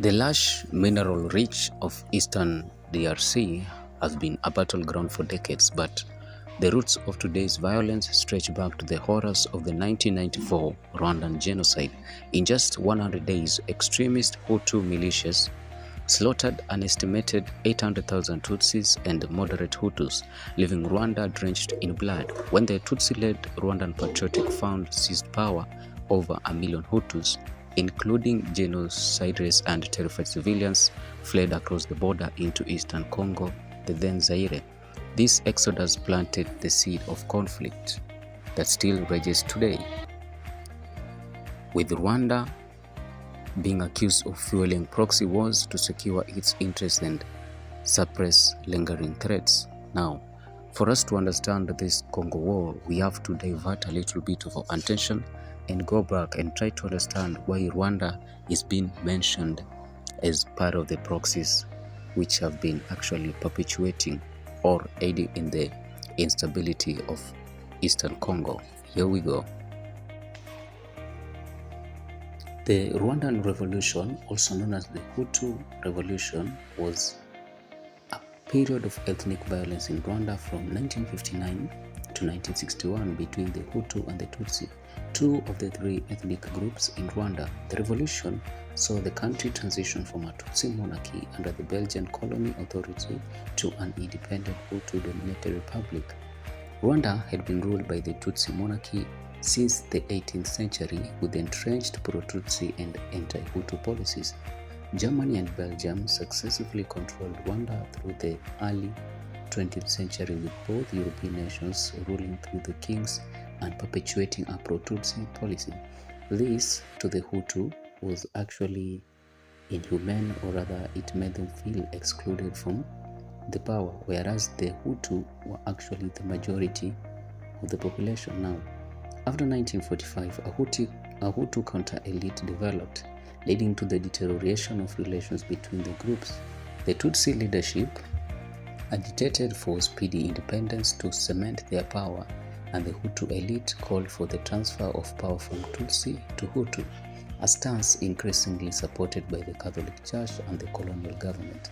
The lush mineral rich of eastern DRC has been a battleground for decades, but the roots of today's violence stretch back to the horrors of the 1994 Rwandan genocide. In just 100 days, extremist Hutu militias slaughtered an estimated 800,000 Tutsis and moderate Hutus, leaving Rwanda drenched in blood. When the Tutsi-led Rwandan Patriotic Front seized power, over 1 million Hutus, including genocidaries and terrified civilians, fled across the border into eastern Congo, the then Zaire. This exodus planted the seed of conflict that still rages today, with Rwanda being accused of fueling proxy wars to secure its interests and suppress lingering threats. Now, for us to understand this Congo war, we have to divert a little bit of our attention and go back and try to understand why Rwanda is being mentioned as part of the proxies which have been actually perpetuating or aiding in the instability of eastern Congo. Here we go. The Rwandan Revolution, also known as the Hutu Revolution, was a period of ethnic violence in Rwanda from 1959 to 1961 between the Hutu and the Tutsi, two of the three ethnic groups in Rwanda. The revolution saw the country transition from a Tutsi monarchy under the Belgian colony authority to an independent Hutu-dominated republic. Rwanda had been ruled by the Tutsi monarchy since the 18th century with entrenched pro-Tutsi and anti-Hutu policies. Germany and Belgium successively controlled Rwanda through the early 20th century, with both European nations ruling through the kings and perpetuating a pro-Tutsi policy. This, to the Hutu, was actually inhumane, or rather it made them feel excluded from the power, whereas the Hutu were actually the majority of the population. Now, after 1945, a Hutu counter-elite developed, leading to the deterioration of relations between the groups. The Tutsi leadership agitated for speedy independence to cement their power, and the Hutu elite called for the transfer of power from Tutsi to Hutu, a stance increasingly supported by the Catholic Church and the colonial government.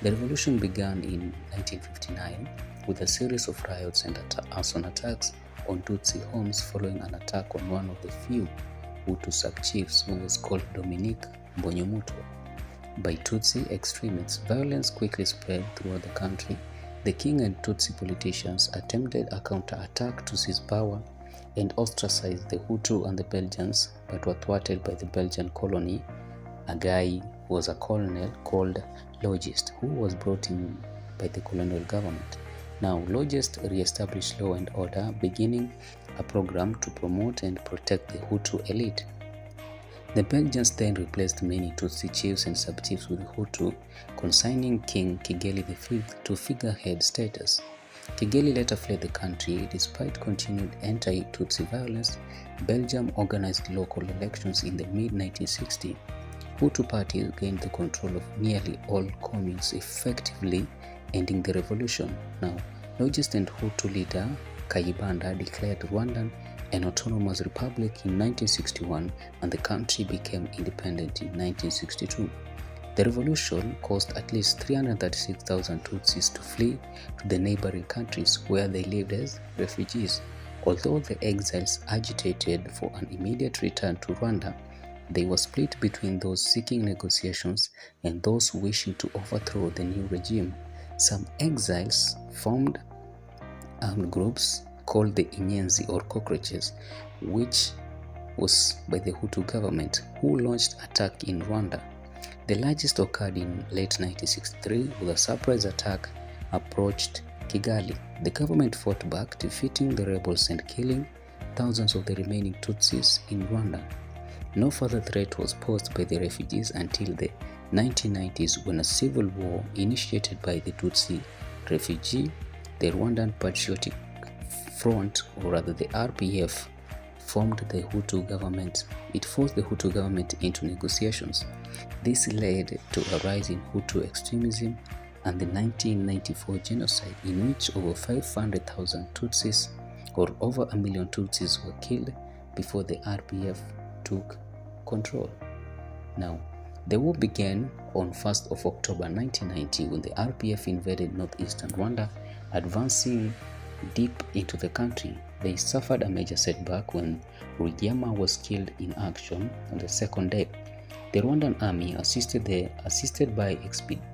The revolution began in 1959 with a series of riots and arson attacks on Tutsi homes following an attack on one of the few Hutu sub-chiefs, who was called Dominique Mbonyomuto, by Tutsi extremists. Violence quickly spread throughout the country. The king and Tutsi politicians attempted a counter-attack to seize power and ostracize the Hutu and the Belgians, but were thwarted by the Belgian colony. A guy who was a colonel called Logist, who was brought in by the colonial government. Now, Logist re-established law and order, beginning a program to promote and protect the Hutu elite. The Belgians then replaced many Tutsi chiefs and sub-chiefs with Hutu, consigning King Kigeli V to figurehead status. Kigeli later fled the country. Despite continued anti-Tutsi violence, Belgium organized local elections in the mid-1960s. Hutu parties gained the control of nearly all communes, effectively ending the revolution. Now, Logist and Hutu leader Kayibanda declared Rwandan an autonomous republic in 1961, and the country became independent in 1962. The revolution caused at least 336,000 Tutsis to flee to the neighboring countries, where they lived as refugees. Although the exiles agitated for an immediate return to Rwanda, they were split between those seeking negotiations and those wishing to overthrow the new regime. Some exiles formed armed groups called the Inyenzi, or cockroaches, which was by the Hutu government, who launched attack in Rwanda. The largest occurred in late 1963, with a surprise attack approached Kigali. The government fought back, defeating the rebels and killing thousands of the remaining Tutsis in Rwanda. No further threat was posed by the refugees until the 1990s, when a civil war initiated by the Tutsi refugee, the Rwandan Patriotic Front, or rather the RPF, formed the Hutu government. It forced the Hutu government into negotiations. This led to a rise in Hutu extremism and the 1994 genocide, in which over 500,000 Tutsis, or over 1 million Tutsis, were killed before the RPF took control. Now, The war began on 1st of October 1990 when the RPF invaded northeastern Rwanda, advancing deep into the country. They suffered a major setback when Rwigema was killed in action on the second day. The Rwandan army, assisted by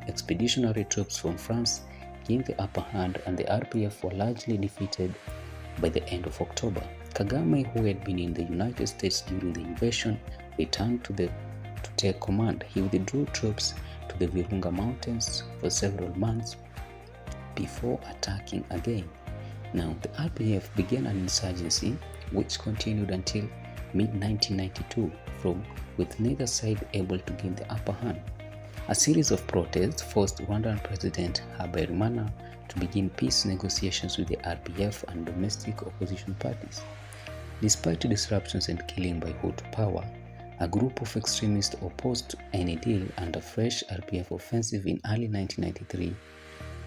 expeditionary troops from France, gained the upper hand, and the RPF were largely defeated by the end of October. Kagame, who had been in the United States during the invasion, returned to take command. He withdrew troops to the Virunga Mountains for several months before attacking again. Now, the RPF began an insurgency which continued until mid-1992, with neither side able to gain the upper hand. A series of protests forced Rwandan President Habyarimana to begin peace negotiations with the RPF and domestic opposition parties. Despite disruptions and killing by Hutu power, a group of extremists opposed any deal, and a fresh RPF offensive in early 1993.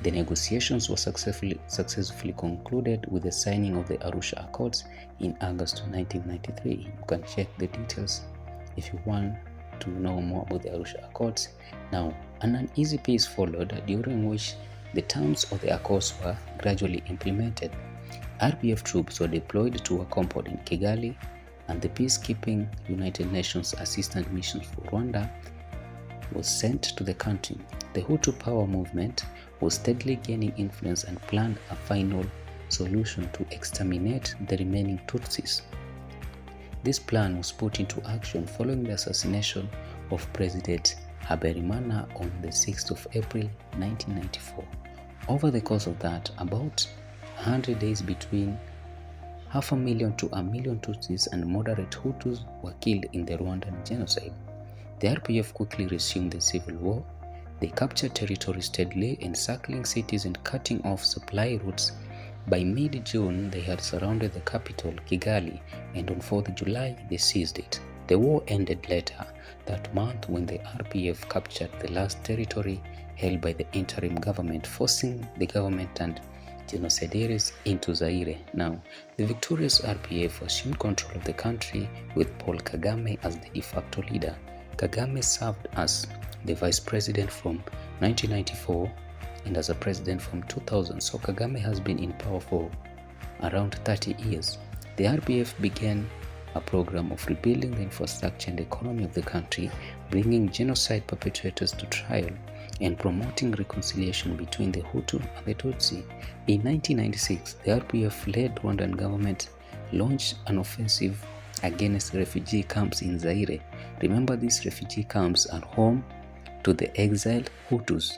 The negotiations were successfully concluded with the signing of the Arusha Accords in August 1993. You can check the details if you want to know more about the Arusha Accords. Now, an uneasy peace followed, during which the terms of the Accords were gradually implemented. RPF troops were deployed to a compound in Kigali, and the peacekeeping United Nations Assistance Mission for Rwanda was sent to the country. The Hutu power movement was steadily gaining influence and planned a final solution to exterminate the remaining Tutsis. This plan was put into action following the assassination of President Habyarimana on the 6th of April 1994. Over the course of that, about 100 days, between 500,000 to 1 million Tutsis and moderate Hutus were killed in the Rwandan genocide. The RPF quickly resumed the civil war. They captured territory steadily, encircling cities and cutting off supply routes. By mid-June, they had surrounded the capital, Kigali, and on 4th July, they seized it. The war ended later that month when the RPF captured the last territory held by the interim government, forcing the government and genocidaries into Zaire. Now, the victorious RPF assumed control of the country with Paul Kagame as the de facto leader. Kagame served as the vice president from 1994 and as a president from 2000. So Kagame has been in power for around 30 years. The RPF began a program of rebuilding the infrastructure and economy of the country, bringing genocide perpetrators to trial and promoting reconciliation between the Hutu and the Tutsi. In 1996, the RPF-led Rwandan government launched an offensive against refugee camps in Zaire. Remember, these refugee camps are home to the exiled Hutus.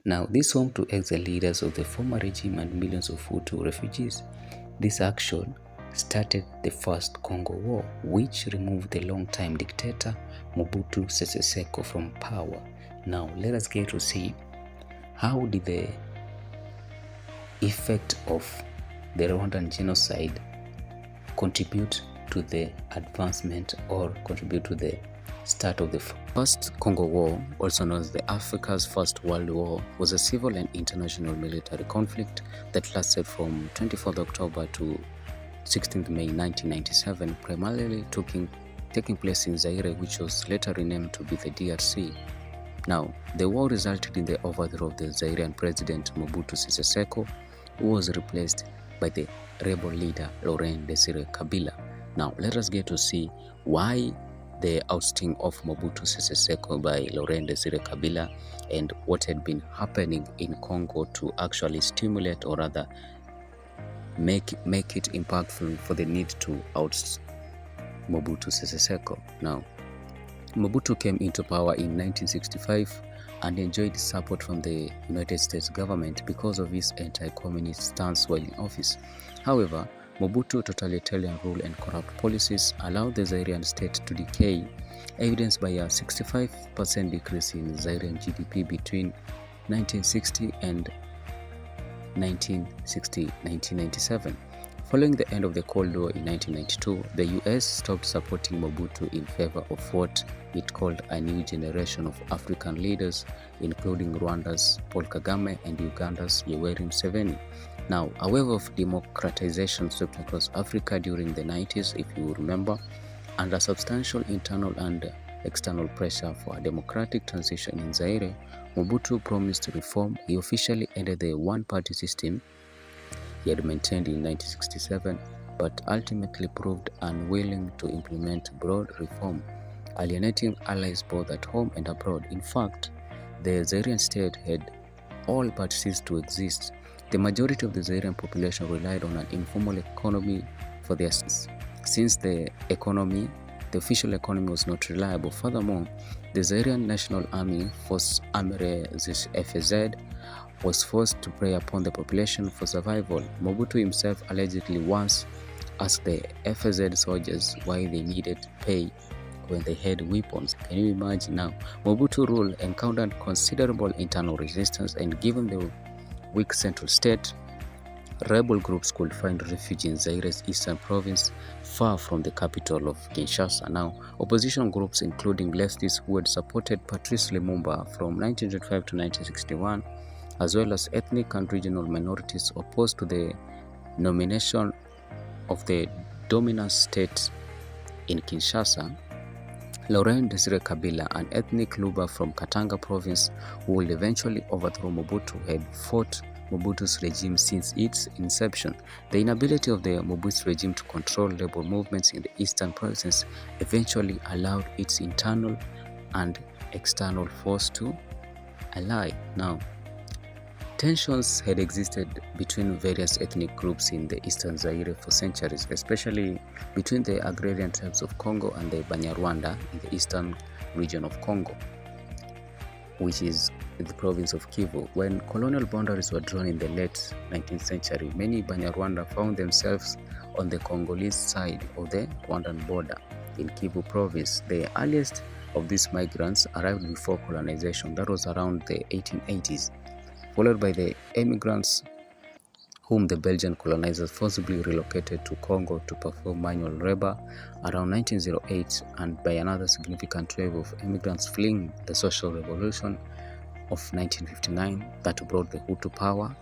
Now, this home to exiled leaders of the former regime and millions of Hutu refugees. This action started the First Congo War, which removed the long-time dictator Mobutu Sese Seko from power. Now, let us get to see how did the effect of the Rwandan genocide contribute to the advancement or contribute to the start of the First Congo War, also known as the Africa's First World War, was a civil and international military conflict that lasted from 24th October to 16th May 1997, primarily taking place in Zaire, which was later renamed to be the DRC. Now, the war resulted in the overthrow of the Zairean president Mobutu Sese Seko, who was replaced by the rebel leader Laurent Desire Kabila. Now, let us get to see why the ousting of Mobutu Sese Seko by Laurent Desire Kabila and what had been happening in Congo to actually stimulate, or rather make it impactful for the need to oust Mobutu Sese Seko. Now, Mobutu came into power in 1965 and enjoyed support from the United States government because of his anti-communist stance while in office. However, Mobutu's totalitarian rule and corrupt policies allowed the Zairean state to decay, evidenced by a 65% decrease in Zairean GDP between 1960 and 1997. Following the end of the Cold War in 1992, the US stopped supporting Mobutu in favor of what it called a new generation of African leaders, including Rwanda's Paul Kagame and Uganda's Yoweri Museveni. Now, a wave of democratization swept across Africa during the 90s, if you remember, and a substantial internal and external pressure for a democratic transition in Zaire, Mobutu promised reform. He officially ended the one-party system he had maintained in 1967, but ultimately proved unwilling to implement broad reform, alienating allies both at home and abroad. In fact, the Zairean state had all but ceased to exist. The majority of the Zairean population relied on an informal economy for their since the official economy was not reliable. Furthermore, the Zairean National Army Force FZ was forced to prey upon the population for survival. Mobutu himself allegedly once asked the FZ soldiers why they needed pay when they had weapons. Can you imagine now? Mobutu's rule encountered considerable internal resistance, and given the weak central state, rebel groups could find refuge in Zaire's eastern province, far from the capital of Kinshasa. Now, opposition groups, including leftists who had supported Patrice Lumumba from 1925 to 1961, as well as ethnic and regional minorities opposed to the nomination of the dominant state in Kinshasa, Laurent Desire Kabila, an ethnic Luba from Katanga province who would eventually overthrow Mobutu, had fought Mobutu's regime since its inception. The inability of the Mobutu regime to control labor movements in the eastern provinces eventually allowed its internal and external force to ally. Now, tensions had existed between various ethnic groups in the eastern Zaire for centuries, especially between the agrarian tribes of Congo and the Banyarwanda in the eastern region of Congo, which is the province of Kivu. When colonial boundaries were drawn in the late 19th century, many Banyarwanda found themselves on the Congolese side of the Rwandan border in Kivu province. The earliest of these migrants arrived before colonization, that was around the 1880s, followed by the emigrants whom the Belgian colonizers forcibly relocated to Congo to perform manual labor around 1908, and by another significant wave of immigrants fleeing the social revolution of 1959 that brought the Hutu to power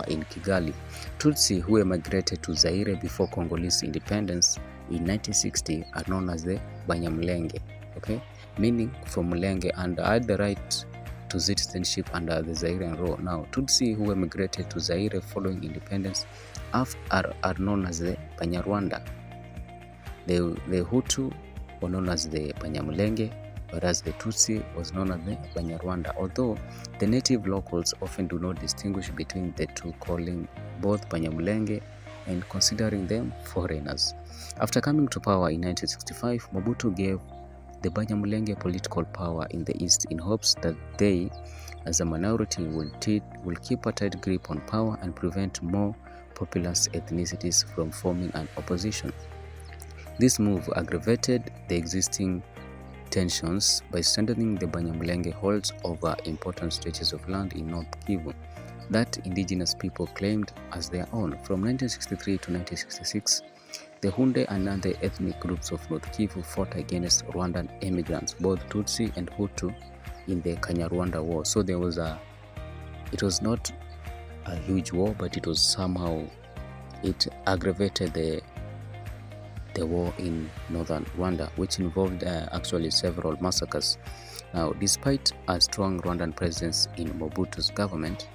in Kigali. Tutsi, who emigrated to Zaire before Congolese independence in 1960, are known as the Banyamulenge, meaning from Mulenge, and had the right to citizenship under the Zairean law. Now, Tutsi who emigrated to Zaire following independence are known as the Banyarwanda. The Hutu were known as the Banyamulenge, whereas the Tutsi was known as the Banyarwanda, although the native locals often do not distinguish between the two, calling both Banyamulenge and considering them foreigners. After coming to power in 1965, Mobutu gave the Banyamulenge political power in the east in hopes that they, as a minority, will keep a tight grip on power and prevent more populous ethnicities from forming an opposition. This move aggravated the existing tensions by strengthening the Banyamulenge holds over important stretches of land in North Kivu that indigenous people claimed as their own. From 1963 to 1966, the Hunde and other ethnic groups of North Kivu fought against Rwandan immigrants, both Tutsi and Hutu, in the Kanyarwanda War. So it was not a huge war, but it was somehow, it aggravated the war in northern Rwanda, which involved actually several massacres. Now, despite a strong Rwandan presence in Mobutu's government,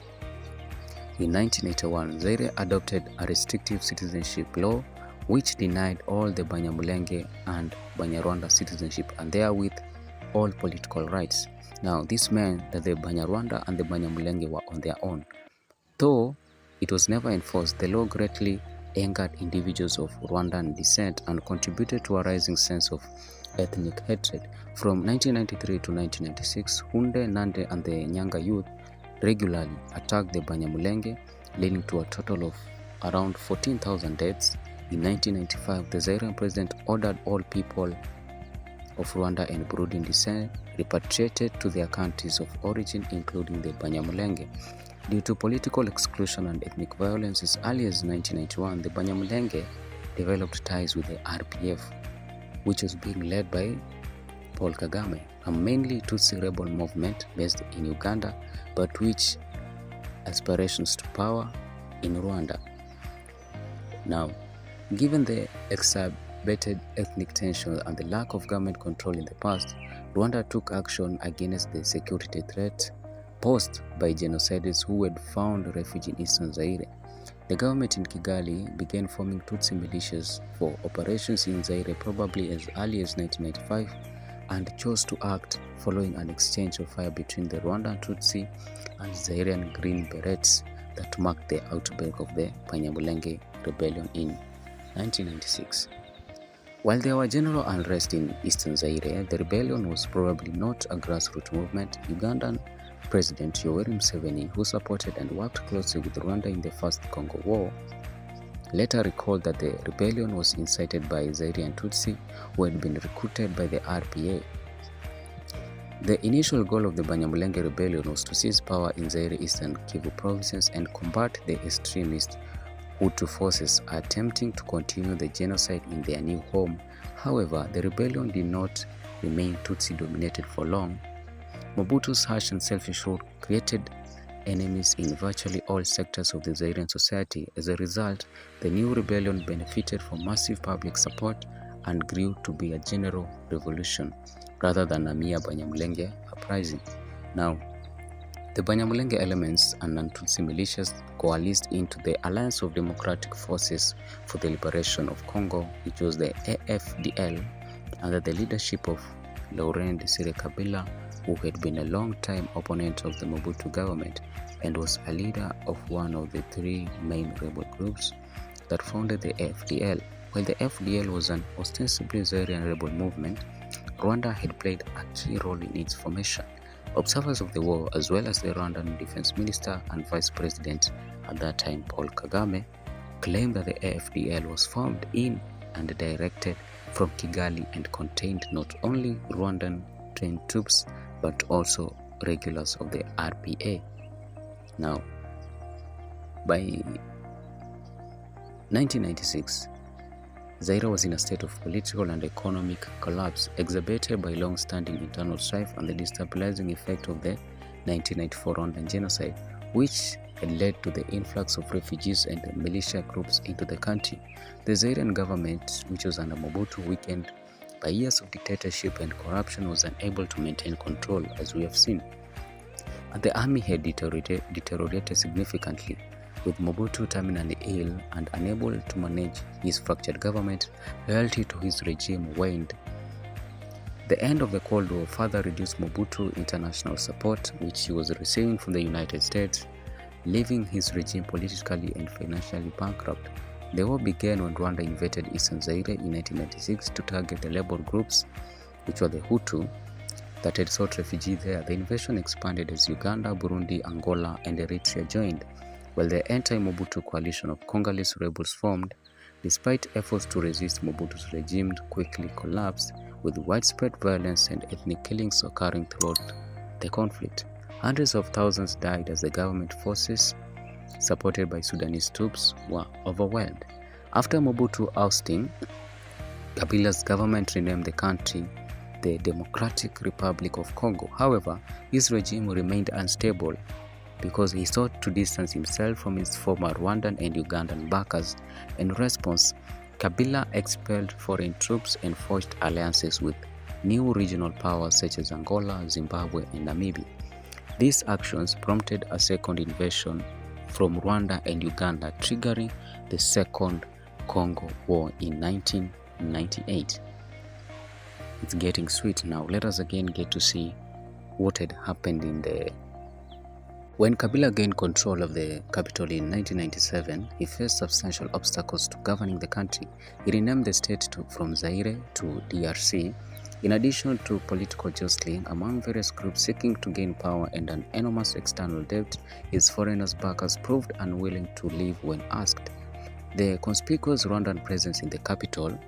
in 1981, Zaire adopted a restrictive citizenship law which denied all the Banyamulenge and Banyarwanda citizenship and therewith all political rights. Now, this meant that the Banyarwanda and the Banyamulenge were on their own. Though it was never enforced, the law greatly angered individuals of Rwandan descent and contributed to a rising sense of ethnic hatred. From 1993 to 1996, Hunde, Nande, and the Nyanga youth regularly attacked the Banyamulenge, leading to a total of around 14,000 deaths. In 1995, the Zairean president ordered all people of Rwanda and Burundian descent repatriated to their countries of origin, including the Banyamulenge. Due to political exclusion and ethnic violence, as early as 1991, the Banyamulenge developed ties with the RPF, which was being led by Paul Kagame, a mainly Tutsi rebel movement based in Uganda, but which aspirations to power in Rwanda. Now, given the exacerbated ethnic tensions and the lack of government control in the past, Rwanda took action against the security threat posed by genocides who had found refuge in eastern Zaire. The government in Kigali began forming Tutsi militias for operations in Zaire probably as early as 1995 and chose to act following an exchange of fire between the Rwandan Tutsi and Zairean Green Berets that marked the outbreak of the Banyamulenge rebellion in 1996. While there were general unrest in eastern Zaire, the rebellion was probably not a grassroots movement. Ugandan President Yoweri Museveni, who supported and worked closely with Rwanda in the First Congo War, later recalled that the rebellion was incited by Zairean Tutsi who had been recruited by the RPA. The initial goal of the Banyamulenge rebellion was to seize power in Zaire Eastern Kivu provinces and combat the extremist Hutu forces attempting to continue the genocide in their new home. However, the rebellion did not remain Tutsi-dominated for long. Mobutu's harsh and selfish rule created enemies in virtually all sectors of the Zairean society. As a result, the new rebellion benefited from massive public support and grew to be a general revolution rather than a mere Banyamulenge uprising. Now, the Banyamulenge elements and non-Tutsi militias coalesced into the Alliance of Democratic Forces for the Liberation of Congo, which was the AFDL, under the leadership of Laurent Desire Kabila, who had been a long-time opponent of the Mobutu government and was a leader of one of the three main rebel groups that founded the AFDL. While the AFDL was an ostensibly Zairean rebel movement, Rwanda had played a key role in its formation. Observers of the war, as well as the Rwandan Defense Minister and Vice President at that time, Paul Kagame, claimed that the AFDL was formed in and directed from Kigali and contained not only Rwandan trained troops but also regulars of the RPA. Now, by 1996, Zaire was in a state of political and economic collapse exacerbated by long-standing internal strife and the destabilizing effect of the 1994 Rwandan genocide, which had led to the influx of refugees and militia groups into the country. The Zairean government, which was under Mobutu, weakened by years of dictatorship and corruption, was unable to maintain control, as we have seen. And the army had deteriorated significantly, with Mobutu terminally ill and unable to manage his fractured government. Loyalty to his regime waned. The end of the Cold War further reduced Mobutu's international support, which he was receiving from the United States, leaving his regime politically and financially bankrupt. The war began when Rwanda invaded eastern Zaire in 1996 to target the rebel groups, which were the Hutu, that had sought refuge there. The invasion expanded as Uganda, Burundi, Angola, and Eritrea joined, while the anti-Mobutu coalition of Congolese rebels formed. Despite efforts to resist, Mobutu's regime quickly collapsed, with widespread violence and ethnic killings occurring throughout the conflict. Hundreds of thousands died as the government forces, supported by Sudanese troops, were overwhelmed. After Mobutu's ousting, Kabila's government renamed the country the Democratic Republic of Congo. However, his regime remained unstable because he sought to distance himself from his former Rwandan and Ugandan backers. In response, Kabila expelled foreign troops and forged alliances with new regional powers such as Angola, Zimbabwe, and Namibia. These actions prompted a second invasion from Rwanda and Uganda, triggering the Second Congo War in 1998. It's getting sweet now. Let us again get to see what had happened When Kabila gained control of the capital in 1997, he faced substantial obstacles to governing the country. He renamed the state from Zaire to DRC. In addition to political jostling among various groups seeking to gain power and an enormous external debt, his foreigners' backers proved unwilling to leave when asked. The conspicuous Rwandan presence in the capital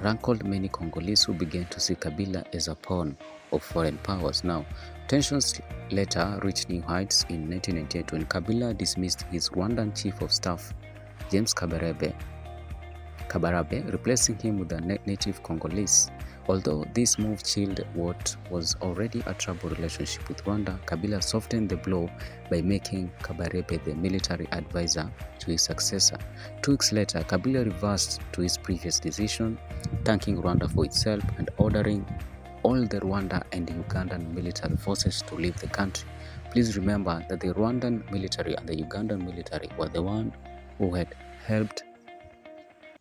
rankled many Congolese who began to see Kabila as a pawn of foreign powers. Now, tensions later reached new heights in 1998 when Kabila dismissed his Rwandan chief of staff, James Kabarebe. Kabarabe, replacing him with a native Congolese. Although this move chilled what was already a troubled relationship with Rwanda, Kabila softened the blow by making Kabarebe the military advisor to his successor. 2 weeks later, Kabila reversed to his previous decision, thanking Rwanda for its help and ordering all the Rwanda and Ugandan military forces to leave the country. Please remember that the Rwandan military and the Ugandan military were the one who had helped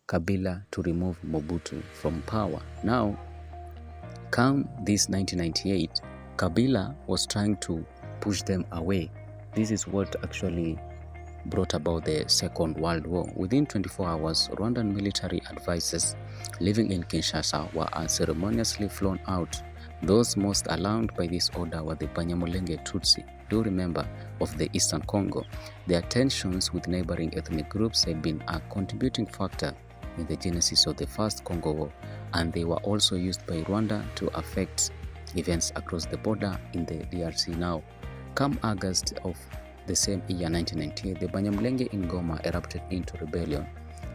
Kabila to remove Mobutu from power. Now, come this 1998, Kabila was trying to push them away. This is what actually brought about the Second World War. Within 24 hours, Rwandan military advisors living in Kinshasa were unceremoniously flown out. Those most alarmed by this order were the Banyamulenge Tutsi, do remember, of the Eastern Congo. Their tensions with neighboring ethnic groups had been a contributing factor in the genesis of the First Congo War, and they were also used by Rwanda to affect events across the border in the DRC. Now, come August of the same year, 1998, the Banyamulenge in Goma erupted into rebellion.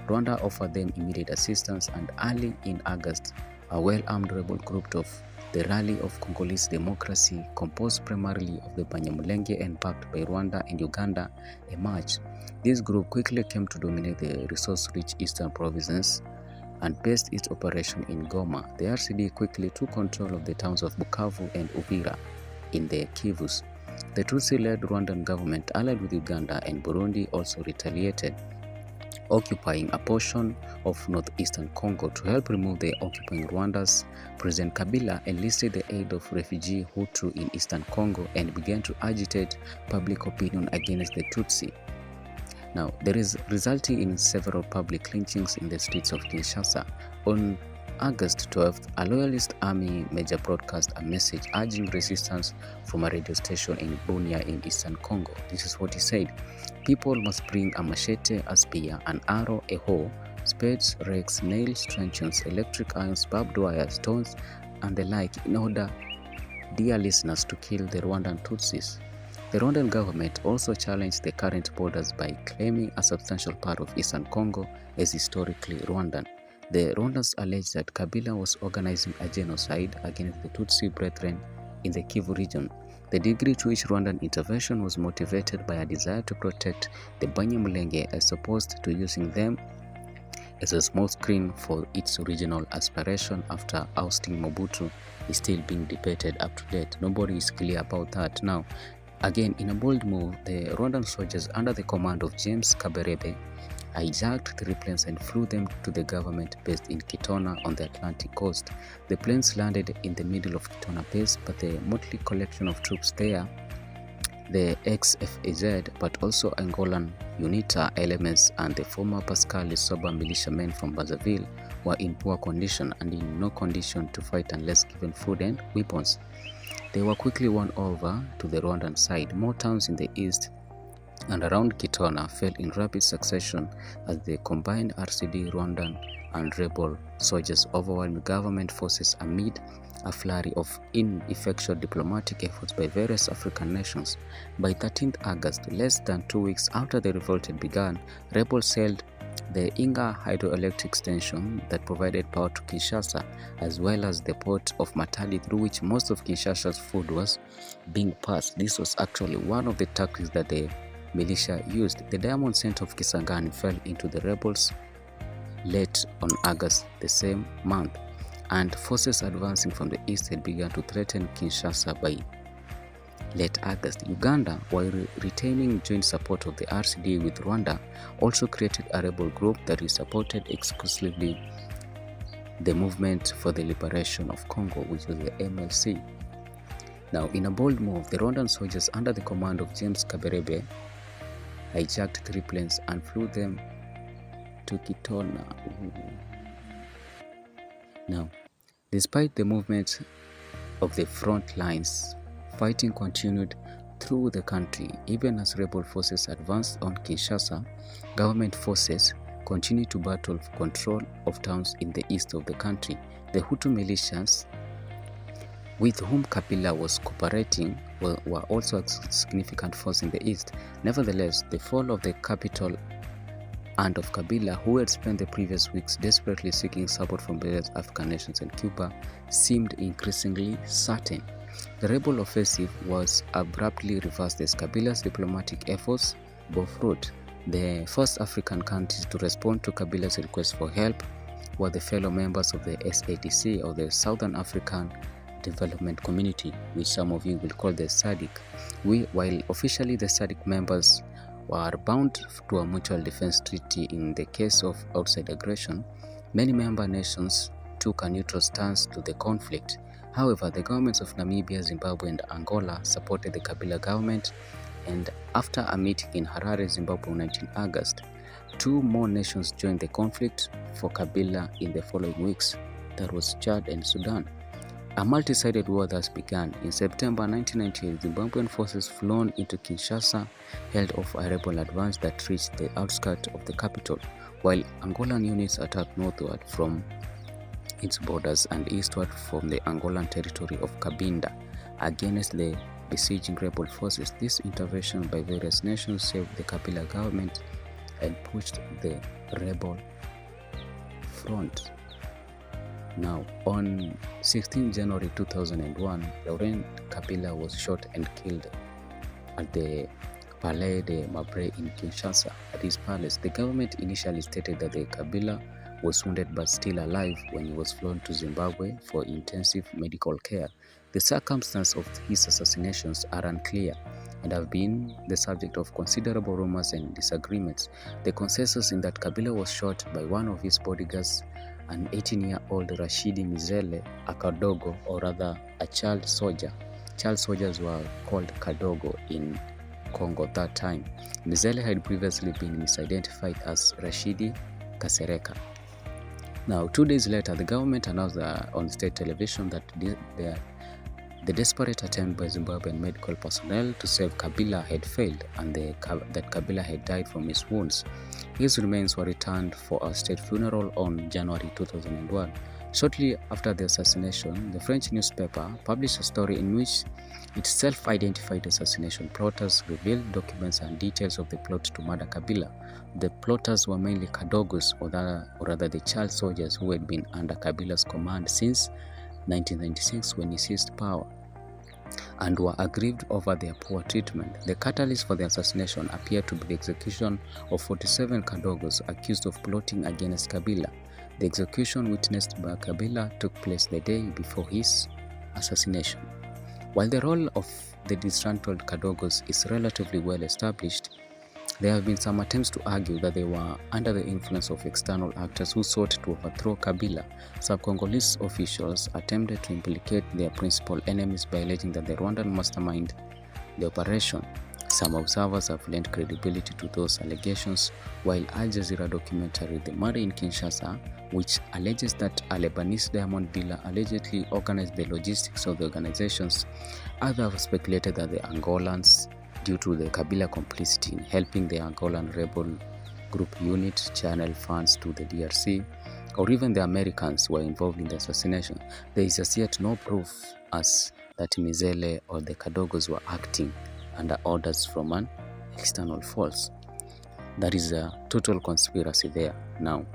Rwanda offered them immediate assistance, and early in August, a well-armed rebel group of the Rally of Congolese Democracy, composed primarily of the Banyamulenge and backed by Rwanda and Uganda, emerged. This group quickly came to dominate the resource-rich eastern provinces and based its operation in Goma. The RCD quickly took control of the towns of Bukavu and Uvira in the Kivus. The Tutsi-led Rwandan government, allied with Uganda and Burundi, also retaliated, occupying a portion of northeastern Congo. To help remove the occupying Rwandas, President Kabila enlisted the aid of refugee Hutu in eastern Congo and began to agitate public opinion against the Tutsi. Now, there is resulting in several public lynchings in the streets of Kinshasa. On August 12th, a loyalist army major broadcast a message urging resistance from a radio station in Bunia in eastern Congo. This is what he said: "People must bring a machete, a spear, an arrow, a hoe, spades, rakes, nails, truncheons, electric irons, barbed wire, stones, and the like in order, dear listeners, to kill the Rwandan Tutsis." The Rwandan government also challenged the current borders by claiming a substantial part of eastern Congo as historically Rwandan. The Rwandans alleged that Kabila was organizing a genocide against the Tutsi brethren in the Kivu region. The degree to which Rwandan intervention was motivated by a desire to protect the Banyamulenge as opposed to using them as a smokescreen for its regional aspiration after ousting Mobutu is still being debated up to date. Nobody is clear about that. Now, again, in a bold move, the Rwandan soldiers under the command of James Kabarebe hijacked 3 planes and flew them to the government based in Kitona on the Atlantic coast. The planes landed in the middle of Kitona base, but the motley collection of troops there, the ex-FAZ, but also Angolan UNITA elements and the former Pascal Lisoba militiamen from Brazzaville, were in poor condition and in no condition to fight unless given food and weapons. They were quickly won over to the Rwandan side. More towns in the east and around Kitona fell in rapid succession as the combined RCD, Rwandan, and rebel soldiers overwhelmed government forces amid a flurry of ineffectual diplomatic efforts by various African nations. By 13th August, less than 2 weeks after the revolt had begun, rebels sailed the Inga hydroelectric station that provided power to Kinshasa, as well as the port of Matadi through which most of Kinshasa's food was being passed. This was actually one of the tactics that the militia used. The Diamond Center of Kisangani fell into the rebels late on August the same month, and forces advancing from the east had begun to threaten Kinshasa by late August. Uganda, while retaining joint support of the RCD with Rwanda, also created a rebel group that supported exclusively the Movement for the Liberation of Congo, which was the MLC. Now, in a bold move, the Rwandan soldiers under the command of James Kabarebe hijacked 3 planes and flew them to Kitona. Now, despite the movement of the front lines, fighting continued through the country. Even as rebel forces advanced on Kinshasa, government forces continued to battle for control of towns in the east of the country. The Hutu militias, with whom Kabila was cooperating, were also a significant force in the east. Nevertheless, the fall of the capital and of Kabila, who had spent the previous weeks desperately seeking support from various African nations and Cuba, seemed increasingly certain. The rebel offensive was abruptly reversed as Kabila's diplomatic efforts bore fruit. The first African countries to respond to Kabila's request for help were the fellow members of the SADC, or the Southern African Development Community, which some of you will call the SADC. While officially the SADC members were bound to a mutual defense treaty in the case of outside aggression, many member nations took a neutral stance to the conflict. However, the governments of Namibia, Zimbabwe, and Angola supported the Kabila government, and after a meeting in Harare, Zimbabwe on 19 August, 2 more nations joined the conflict for Kabila in the following weeks. That was Chad and Sudan. A multi-sided war thus began. In September 1998, Zimbabwean forces flown into Kinshasa held off a rebel advance that reached the outskirts of the capital, while Angolan units attacked northward from its borders and eastward from the Angolan territory of Cabinda against the besieging rebel forces. This intervention by various nations saved the Kabila government and pushed the rebel front. Now, on 16 January 2001, Laurent Kabila was shot and killed at the Palais de Mabre in Kinshasa. At his palace, the government initially stated that the Kabila was wounded but still alive when he was flown to Zimbabwe for intensive medical care. The circumstances of his assassinations are unclear and have been the subject of considerable rumors and disagreements. The consensus in that Kabila was shot by one of his bodyguards, an 18-year-old Rashidi Mizele, a Kadogo, or rather a child soldier. Child soldiers were called Kadogo in Congo at that time. Mizele had previously been misidentified as Rashidi Kasereka. Now, 2 days later, the government announced on state television that the desperate attempt by Zimbabwean medical personnel to save Kabila had failed, and that Kabila had died from his wounds. His remains were returned for a state funeral on January 2001. Shortly after the assassination, the French newspaper published a story in which its self-identified assassination plotters revealed documents and details of the plot to murder Kabila. The plotters were mainly Kadogos, or rather the child soldiers who had been under Kabila's command since 1996 when he seized power, and were aggrieved over their poor treatment. The catalyst for the assassination appeared to be the execution of 47 Kadogos accused of plotting against Kabila. The execution witnessed by Kabila took place the day before his assassination. While the role of the disgruntled Kadogos is relatively well established, there have been some attempts to argue that they were under the influence of external actors who sought to overthrow Kabila. Some Congolese officials attempted to implicate their principal enemies by alleging that the Rwandan mastermind the operation. Some observers have lent credibility to those allegations, while Al Jazeera documentary The Murder in Kinshasa, which alleges that a Lebanese diamond dealer allegedly organized the logistics of the organizations, others have speculated that the Angolans, due to the Kabila complicity in helping the Angolan rebel group unit channel funds to the DRC, or even the Americans were involved in the assassination. There is as yet no proof as that Mizele or the Kadogos were acting under orders from an external force. That is a total conspiracy there. Now,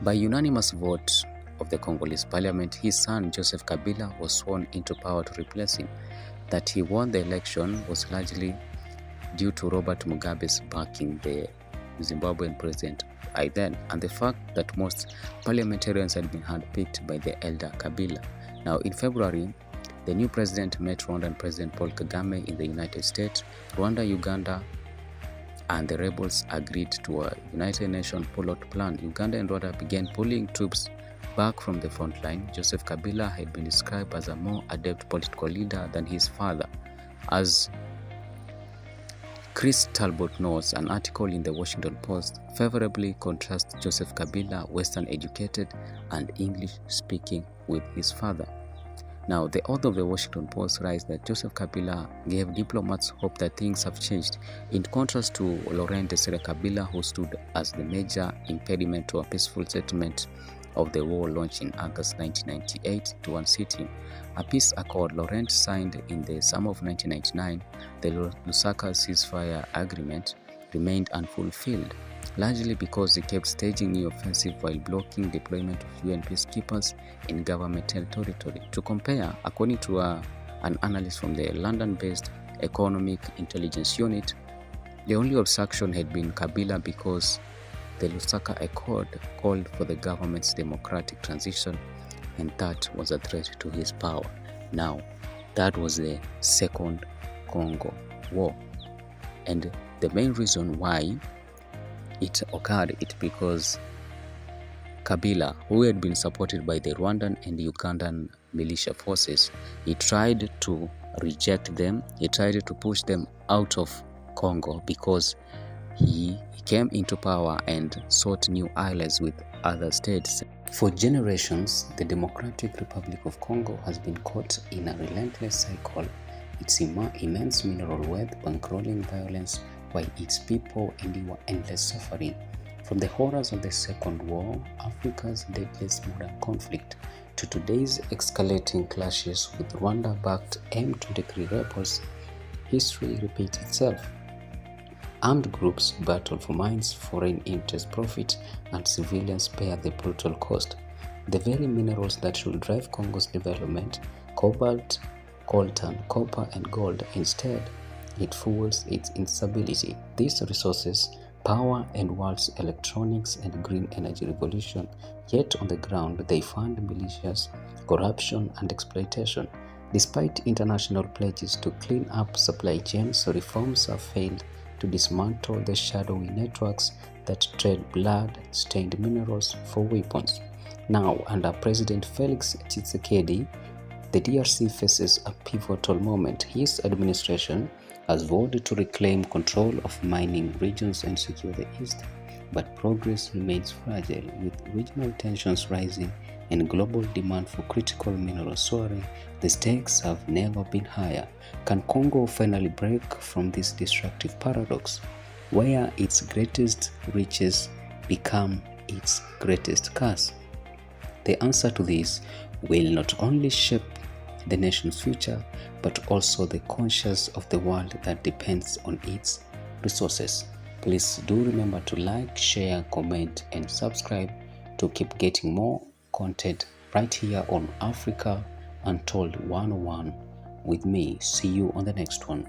by unanimous vote of the Congolese parliament, his son Joseph Kabila was sworn into power to replace him. That he won the election was largely due to Robert Mugabe's backing the Zimbabwean president by then, and the fact that most parliamentarians had been handpicked by the elder Kabila. Now, in February, the new president met Rwandan President Paul Kagame in the United States. Rwanda, Uganda, and the rebels agreed to a United Nations pullout plan. Uganda and Rwanda began pulling troops back from the front line. Joseph Kabila had been described as a more adept political leader than his father. As Chris Talbot notes, an article in the Washington Post favorably contrasts Joseph Kabila, Western educated and English speaking, with his father. Now, the author of the Washington Post writes that Joseph Kabila gave diplomats hope that things have changed, in contrast to Laurent Desire Kabila, who stood as the major impediment to a peaceful settlement of the war launched in August 1998 to unseat him. A peace accord Laurent signed in the summer of 1999, the Lusaka ceasefire agreement, remained unfulfilled. largely because he kept staging new offensive while blocking deployment of UN peacekeepers in government territory. To compare, according to an analyst from the London-based Economic Intelligence Unit, the only obstruction had been Kabila because the Lusaka Accord called for the government's democratic transition, and that was a threat to his power. Now, that was the Second Congo War, and the main reason why it occurred is because Kabila, who had been supported by the Rwandan and Ugandan militia forces, he tried to reject them. He tried to push them out of Congo because he came into power and sought new allies with other states. For generations, the Democratic Republic of Congo has been caught in a relentless cycle, its immense mineral wealth bankrolling violence while its people endure endless suffering. From the horrors of the Second War, Africa's deadliest modern conflict, to today's escalating clashes with Rwanda-backed M23 rebels, history repeats itself. Armed groups battle for mines, foreign interest profit, and civilians bear the brutal cost. The very minerals that should drive Congo's development, cobalt, coltan, copper, and gold, instead, it fuels its instability. These resources power and world's electronics and green energy revolution, yet on the ground they fund militias, corruption, and exploitation. Despite international pledges to clean up supply chains, reforms have failed to dismantle the shadowy networks that trade blood-stained minerals for weapons. Now, under President Felix Tshisekedi, the DRC faces a pivotal moment. His administration has vowed to reclaim control of mining regions and secure the East, but progress remains fragile, with regional tensions rising and global demand for critical minerals soaring. The stakes have never been higher. Can Congo finally break from this destructive paradox, where its greatest riches become its greatest curse? The answer to this will not only shape the nation's future, but also the conscience of the world that depends on its resources. Please do remember to like, share, comment, and subscribe to keep getting more content right here on Africa Untold 101 with me. See you on the next one.